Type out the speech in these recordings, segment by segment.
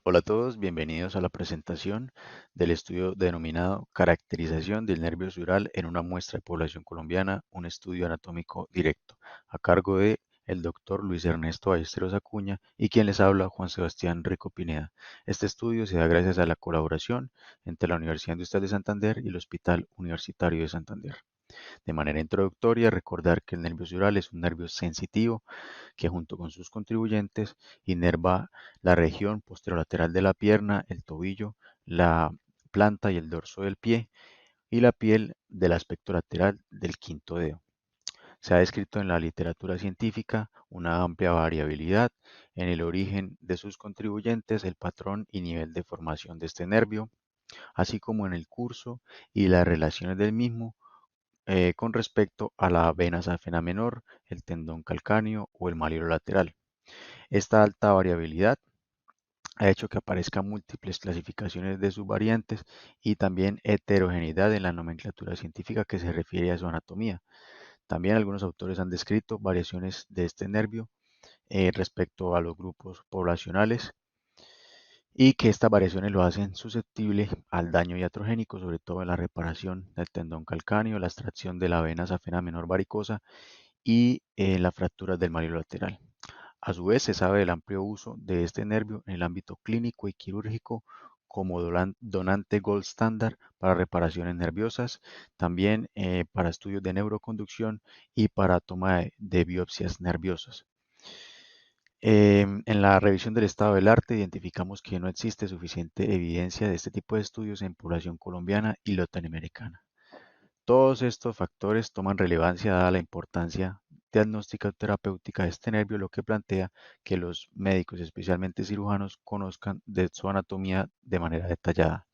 Hola a todos, bienvenidos a la presentación del estudio denominado Caracterización del nervio sural en una muestra de población colombiana, un estudio anatómico directo, a cargo de el doctor Luis Ernesto Ballesteros Acuña y quien les habla, Juan Sebastián Rico Pineda. Este estudio se da gracias a la colaboración entre la Universidad Industrial de Santander y el Hospital Universitario de Santander. De manera introductoria, recordar que el nervio sural es un nervio sensitivo que junto con sus contribuyentes inerva la región posterolateral de la pierna, el tobillo, la planta y el dorso del pie y la piel del aspecto lateral del quinto dedo. Se ha descrito en la literatura científica una amplia variabilidad en el origen de sus contribuyentes, el patrón y nivel de formación de este nervio, así como en el curso y las relaciones del mismo con respecto a la vena safena menor, el tendón calcáneo o el malilo lateral. Esta alta variabilidad ha hecho que aparezcan múltiples clasificaciones de subvariantes y también heterogeneidad en la nomenclatura científica que se refiere a su anatomía. También algunos autores han descrito variaciones de este nervio respecto a los grupos poblacionales y que estas variaciones lo hacen susceptible al daño iatrogénico, sobre todo en la reparación del tendón calcáneo, la extracción de la vena safena menor varicosa y las fracturas del malilo lateral. A su vez, se sabe del amplio uso de este nervio en el ámbito clínico y quirúrgico como donante gold standard para reparaciones nerviosas, también para estudios de neuroconducción y para toma de biopsias nerviosas. En la revisión del estado del arte identificamos que no existe suficiente evidencia de este tipo de estudios en población colombiana y latinoamericana. Todos estos factores toman relevancia dada la importancia diagnóstica o terapéutica de este nervio, lo que plantea que los médicos, especialmente cirujanos, conozcan de su anatomía de manera detallada.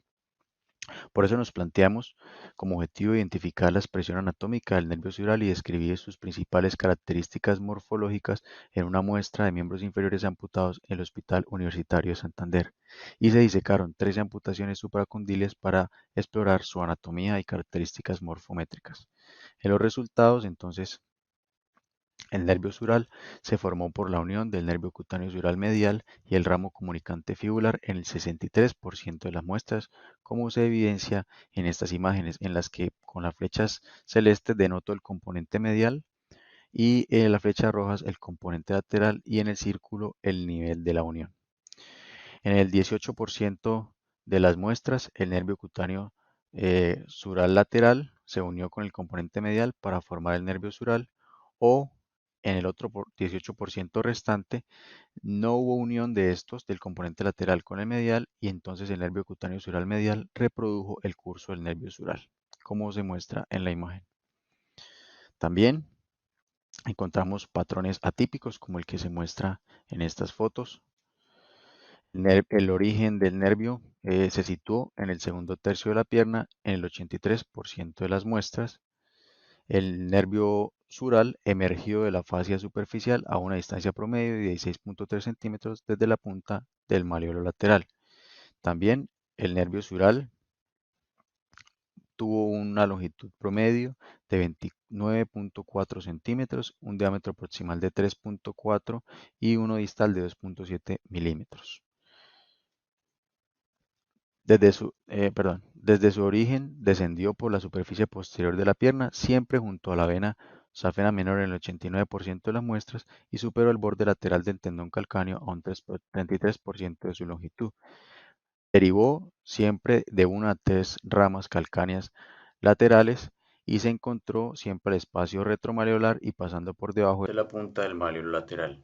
Por eso nos planteamos como objetivo identificar la expresión anatómica del nervio sural y describir sus principales características morfológicas en una muestra de miembros inferiores amputados en el Hospital Universitario de Santander. Y se disecaron 13 amputaciones supracondiles para explorar su anatomía y características morfométricas. En los resultados, entonces, el nervio sural se formó por la unión del nervio cutáneo sural medial y el ramo comunicante fibular en el 63% de las muestras, como se evidencia en estas imágenes, en las que con las flechas celestes denoto el componente medial y en las flechas rojas el componente lateral y en el círculo el nivel de la unión. En el 18% de las muestras, el nervio cutáneo sural lateral se unió con el componente medial para formar el nervio sural o en el otro 18% restante no hubo unión de estos del componente lateral con el medial y entonces el nervio cutáneo sural medial reprodujo el curso del nervio sural, como se muestra en la imagen. También encontramos patrones atípicos como el que se muestra en estas fotos. El origen del nervio se situó en el segundo tercio de la pierna en el 83% de las muestras. El nervio sural emergió de la fascia superficial a una distancia promedio de 16.3 centímetros desde la punta del malleolo lateral. También el nervio sural tuvo una longitud promedio de 29.4 centímetros, un diámetro proximal de 3.4 y uno distal de 2.7 milímetros. Desde su origen descendió por la superficie posterior de la pierna, siempre junto a la vena safena menor en el 89% de las muestras y superó el borde lateral del tendón calcáneo a un 33% de su longitud. Derivó siempre de una a tres ramas calcáneas laterales y se encontró siempre el espacio retromaleolar y pasando por debajo de la punta del malleolo lateral.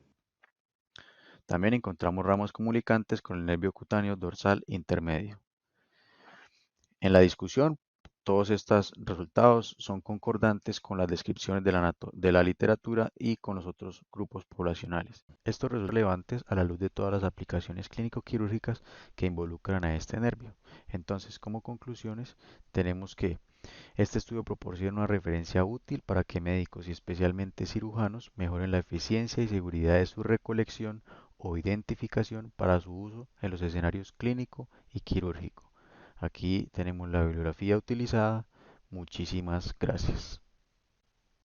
También encontramos ramas comunicantes con el nervio cutáneo dorsal intermedio. En la discusión, todos estos resultados son concordantes con las descripciones de la literatura y con los otros grupos poblacionales. Estos resultados son relevantes a la luz de todas las aplicaciones clínico-quirúrgicas que involucran a este nervio. Entonces, como conclusiones, tenemos que este estudio proporciona una referencia útil para que médicos y especialmente cirujanos mejoren la eficiencia y seguridad de su recolección o identificación para su uso en los escenarios clínico y quirúrgico. Aquí tenemos la bibliografía utilizada. Muchísimas gracias.